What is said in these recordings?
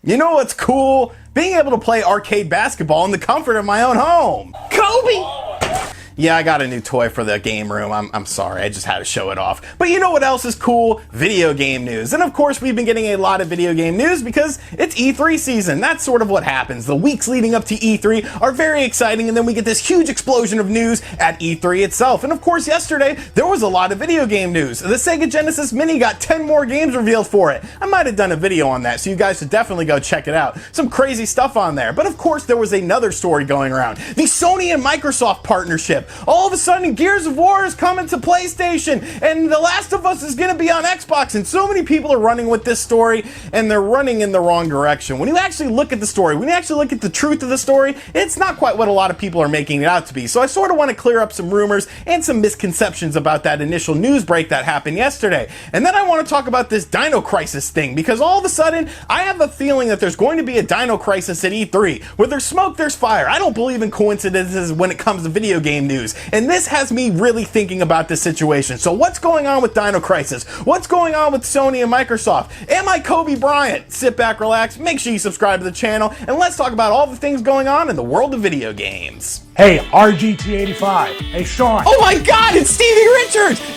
You know what's cool? Being able to play arcade basketball in the comfort of my own home. Kobe! Yeah, I got a new toy for the game room. I'm sorry, I just had to show it off. But you know what else is cool? Video game news. And of course, we've been getting a lot of video game news because it's E3 season. That's sort of what happens. The weeks leading up to E3 are very exciting, and then we get this huge explosion of news at E3 itself. And of course, yesterday, there was a lot of video game news. The Sega Genesis Mini got 10 more games revealed for it. I might have done a video on that, so you guys should definitely go check it out. Some crazy stuff on there. But of course, there was another story going around. The Sony and Microsoft partnership. All of a sudden, Gears of War is coming to PlayStation, and The Last of Us is going to be on Xbox, and so many people are running with this story, and they're running in the wrong direction. When you actually look at the story, when you actually look at the truth of the story, it's not quite what a lot of people are making it out to be. So I sort of want to clear up some rumors and some misconceptions about that initial news break that happened yesterday. And then I want to talk about this Dino Crisis thing, because all of a sudden, I have a feeling that there's going to be a Dino Crisis at E3. Where there's smoke, there's fire. I don't believe in coincidences when it comes to video game news. And this has me really thinking about this situation. So what's going on with Dino Crisis? What's going on with Sony and Microsoft? Am I Kobe Bryant? Sit back, relax, make sure you subscribe to the channel, and let's talk about all the things going on in the world of video games. Hey, RGT85. Hey, Sean. Oh my God, it's Stevie Richards!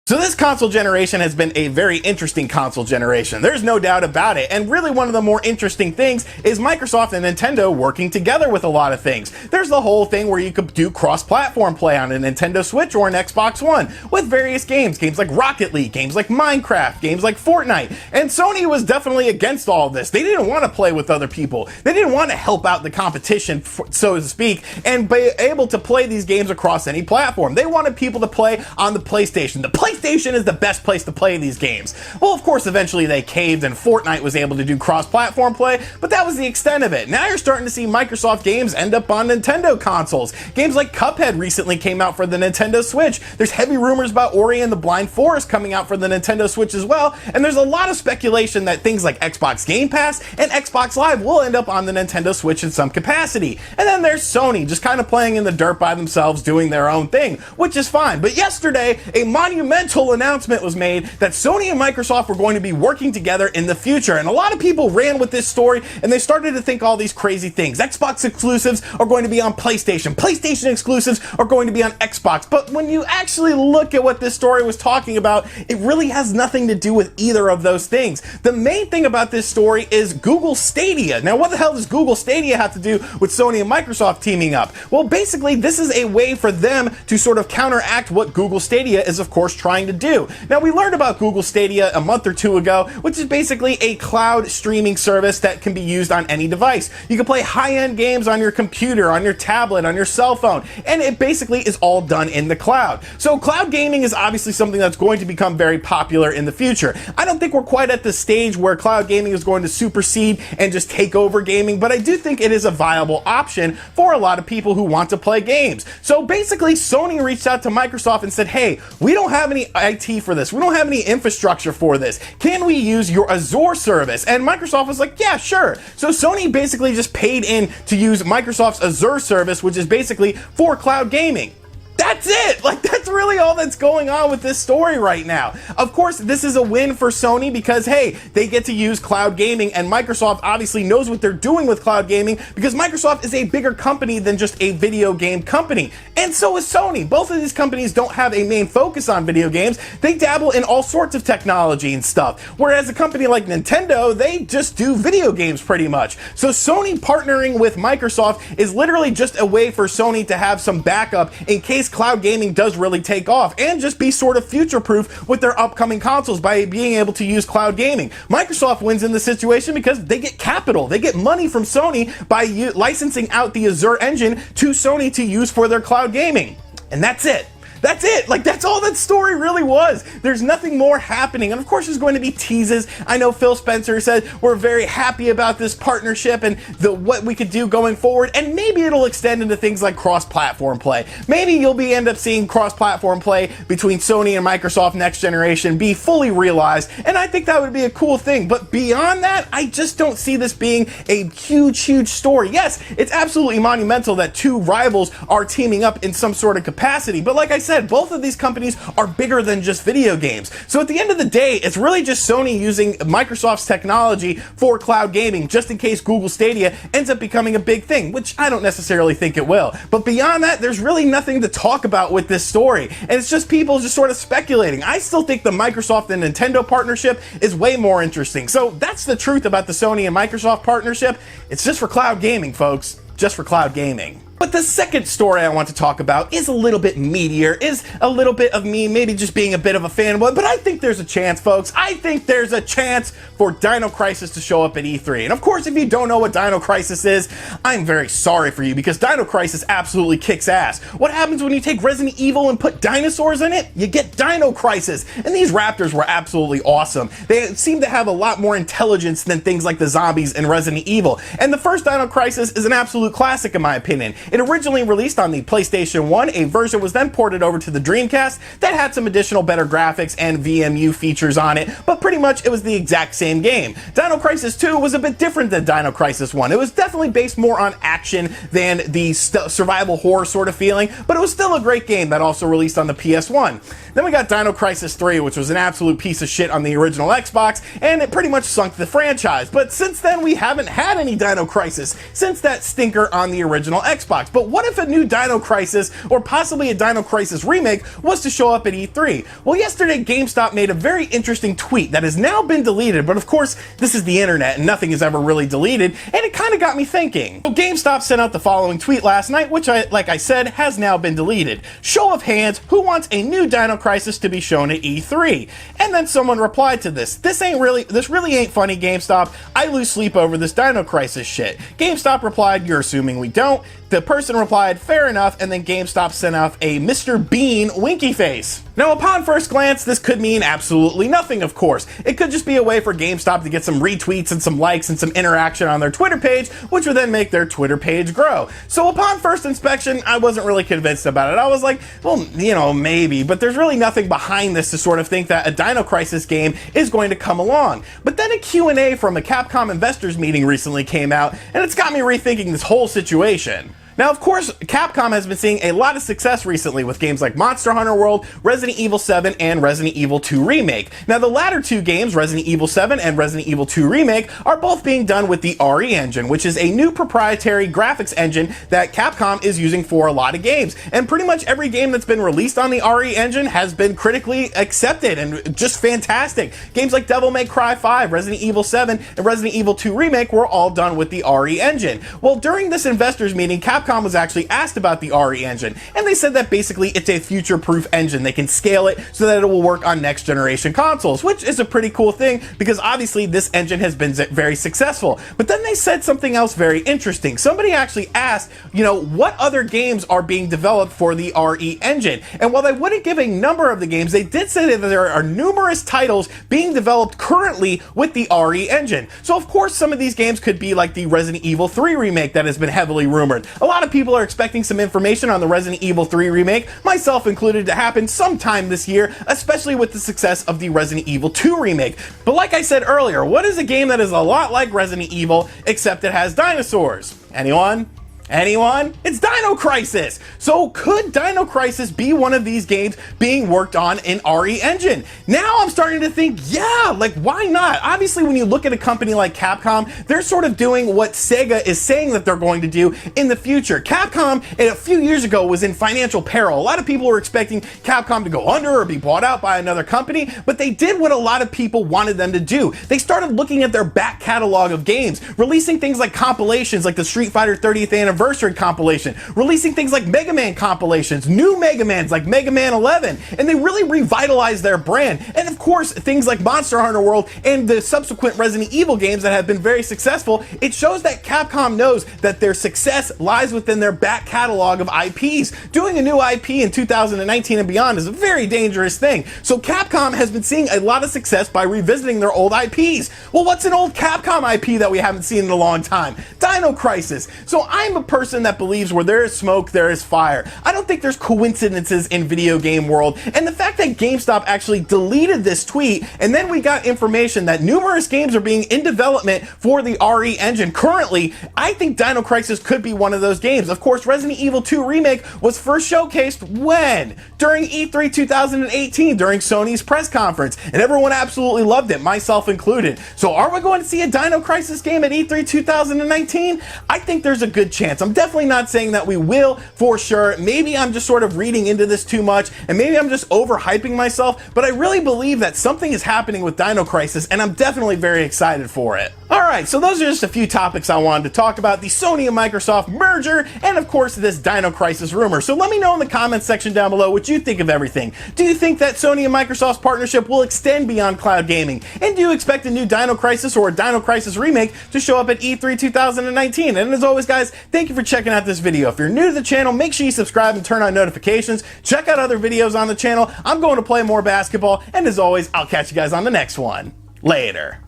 So this console generation has been a very interesting console generation. There's no doubt about it. And really one of the more interesting things is Microsoft and Nintendo working together with a lot of things. There's the whole thing where you could do cross-platform play on a Nintendo Switch or an Xbox One with various games. Games like Rocket League, games like Minecraft, games like Fortnite. And Sony was definitely against all of this. They didn't want to play with other people. They didn't want to help out the competition, so to speak, and be able to play these games across any platform. They wanted people to play on the PlayStation. The PlayStation is the best place to play these games. Well, of course, eventually they caved and Fortnite was able to do cross-platform play, but that was the extent of it. Now you're starting to see Microsoft games end up on Nintendo consoles. Games like Cuphead recently came out for the Nintendo Switch. There's heavy rumors about Ori and the Blind Forest coming out for the Nintendo Switch as well, and there's a lot of speculation that things like Xbox Game Pass and Xbox Live will end up on the Nintendo Switch in some capacity. And then there's Sony just kind of playing in the dirt by themselves, doing their own thing, which is fine. But yesterday, a monumental announcement was made that Sony and Microsoft were going to be working together in the future, and a lot of people ran with this story and they started to think all these crazy things. Xbox exclusives are going to be on PlayStation. PlayStation exclusives are going to be on Xbox. But when you actually look at what this story was talking about, it really has nothing to do with either of those things. The main thing about this story is Google Stadia. Now, what the hell does Google Stadia have to do with Sony and Microsoft teaming up? Well, basically, this is a way for them to sort of counteract what Google Stadia is, of course, trying to do. Now, we learned about Google Stadia a month or two ago, which is basically a cloud streaming service that can be used on any device. You can play high-end games on your computer, on your tablet, on your cell phone, and it basically is all done in the cloud. So cloud gaming is obviously something that's going to become very popular in the future. I don't think we're quite at the stage where cloud gaming is going to supersede and just take over gaming, but I do think it is a viable option for a lot of people who want to play games. So basically, Sony reached out to Microsoft and said, hey, we don't have any IT for this. We don't have any infrastructure for this. Can we use your Azure service? And Microsoft was like, yeah, sure. So Sony basically just paid in to use Microsoft's Azure service, which is basically for cloud gaming. That's it! Like, that's really all that's going on with this story right now. Of course, this is a win for Sony because, hey, they get to use cloud gaming, and Microsoft obviously knows what they're doing with cloud gaming because Microsoft is a bigger company than just a video game company. And so is Sony. Both of these companies don't have a main focus on video games. They dabble in all sorts of technology and stuff. Whereas a company like Nintendo, they just do video games pretty much. So Sony partnering with Microsoft is literally just a way for Sony to have some backup in case cloud gaming does really take off, and just be sort of future-proof with their upcoming consoles by being able to use cloud gaming. Microsoft wins in the situation because they get capital. They get money from Sony by licensing out the Azure engine to Sony to use for their cloud gaming. And that's it. That's it. Like, that's all that story really was. There's nothing more happening. And of course, there's going to be teases. I know Phil Spencer said we're very happy about this partnership and what we could do going forward. And maybe it'll extend into things like cross-platform play. Maybe you'll end up seeing cross-platform play between Sony and Microsoft next generation be fully realized. And I think that would be a cool thing. But beyond that, I just don't see this being a huge, huge story. Yes, it's absolutely monumental that two rivals are teaming up in some sort of capacity. But like I said, said, both of these companies are bigger than just video games. So at the end of the day, it's really just Sony using Microsoft's technology for cloud gaming, just in case Google Stadia ends up becoming a big thing, which I don't necessarily think it will. But beyond that, there's really nothing to talk about with this story, and it's just people just sort of speculating. I still think the Microsoft and Nintendo partnership is way more interesting. So that's the truth about the Sony and Microsoft partnership. It's just for cloud gaming, folks. Just for cloud gaming. But the second story I want to talk about is a little bit meatier, is a little bit of me maybe just being a bit of a fanboy, but I think there's a chance, folks. I think there's a chance for Dino Crisis to show up at E3. And of course, if you don't know what Dino Crisis is, I'm very sorry for you, because Dino Crisis absolutely kicks ass. What happens when you take Resident Evil and put dinosaurs in it? You get Dino Crisis. And these raptors were absolutely awesome. They seem to have a lot more intelligence than things like the zombies in Resident Evil. And the first Dino Crisis is an absolute classic in my opinion. It originally released on the PlayStation 1, a version was then ported over to the Dreamcast that had some additional better graphics and VMU features on it, but pretty much it was the exact same game. Dino Crisis 2 was a bit different than Dino Crisis 1. It was definitely based more on action than the survival horror sort of feeling, but it was still a great game that also released on the PS1. Then we got Dino Crisis 3, which was an absolute piece of shit on the original Xbox, and it pretty much sunk the franchise. But since then, we haven't had any Dino Crisis since that stinker on the original Xbox. But what if a new Dino Crisis, or possibly a Dino Crisis Remake, was to show up at E3? Well, yesterday GameStop made a very interesting tweet that has now been deleted, but of course, this is the internet and nothing is ever really deleted, and it kind of got me thinking. So GameStop sent out the following tweet last night, which like I said, has now been deleted. Show of hands, who wants a new Dino Crisis to be shown at E3? And then someone replied to this. This really ain't funny, GameStop. I lose sleep over this Dino Crisis shit. GameStop replied, you're assuming we don't. The person replied, fair enough, and then GameStop sent out a Mr. Bean winky face. Now, upon first glance, this could mean absolutely nothing, of course. It could just be a way for GameStop to get some retweets and some likes and some interaction on their Twitter page, which would then make their Twitter page grow. So upon first inspection, I wasn't really convinced about it. I was like, well, you know, maybe, but there's really nothing behind this to sort of think that a Dino Crisis game is going to come along. But then a Q&A from a Capcom investors meeting recently came out, and it's got me rethinking this whole situation. Now, of course, Capcom has been seeing a lot of success recently with games like Monster Hunter World, Resident Evil 7, and Resident Evil 2 Remake. Now, the latter two games, Resident Evil 7 and Resident Evil 2 Remake, are both being done with the RE engine, which is a new proprietary graphics engine that Capcom is using for a lot of games. And pretty much every game that's been released on the RE engine has been critically accepted and just fantastic. Games like Devil May Cry 5, Resident Evil 7, and Resident Evil 2 Remake were all done with the RE engine. Well, during this investors meeting, Capcom was actually asked about the RE engine, and they said that basically it's a future-proof engine. They can scale it so that it will work on next-generation consoles, which is a pretty cool thing because obviously this engine has been very successful. But then they said something else very interesting. Somebody actually asked, you know, what other games are being developed for the RE engine? And while they wouldn't give a number of the games, they did say that there are numerous titles being developed currently with the RE engine. So of course some of these games could be like the Resident Evil 3 remake that has been heavily rumored. A lot of people are expecting some information on the Resident Evil 3 remake, myself included, to happen sometime this year, especially with the success of the Resident Evil 2 remake. But like I said earlier, what is a game that is a lot like Resident Evil, except it has dinosaurs? Anyone? Anyone? It's Dino Crisis! So could Dino Crisis be one of these games being worked on in RE Engine? Now I'm starting to think, yeah, like why not? Obviously when you look at a company like Capcom, they're sort of doing what Sega is saying that they're going to do in the future. Capcom, a few years ago, was in financial peril. A lot of people were expecting Capcom to go under or be bought out by another company, but they did what a lot of people wanted them to do. They started looking at their back catalog of games, releasing things like compilations like the Street Fighter 30th Anniversary compilation, releasing things like Mega Man compilations, new Mega Mans like Mega Man 11, and they really revitalized their brand. And of course, things like Monster Hunter World and the subsequent Resident Evil games that have been very successful, it shows that Capcom knows that their success lies within their back catalog of IPs. Doing a new IP in 2019 and beyond is a very dangerous thing. So Capcom has been seeing a lot of success by revisiting their old IPs. Well, what's an old Capcom IP that we haven't seen in a long time? Dino Crisis. So I'm person that believes where there is smoke, there is fire. I don't think there's coincidences in video game world, and the fact that GameStop actually deleted this tweet, and then we got information that numerous games are being in development for the RE engine currently, I think Dino Crisis could be one of those games. Of course, Resident Evil 2 Remake was first showcased when? During E3 2018, during Sony's press conference, and everyone absolutely loved it, myself included. So are we going to see a Dino Crisis game at E3 2019? I think there's a good chance. I'm definitely not saying that we will for sure. Maybe I'm just sort of reading into this too much, and maybe I'm just overhyping myself, but I really believe that something is happening with Dino Crisis, and I'm definitely very excited for it. Alright, so those are just a few topics I wanted to talk about: the Sony and Microsoft merger, and of course this Dino Crisis rumor. So let me know in the comments section down below what you think of everything. Do you think that Sony and Microsoft's partnership will extend beyond cloud gaming? And do you expect a new Dino Crisis or a Dino Crisis remake to show up at E3 2019? And as always guys, thank you for checking out this video. If you're new to the channel, make sure you subscribe and turn on notifications. Check out other videos on the channel. I'm going to play more basketball, and as always, I'll catch you guys on the next one. Later.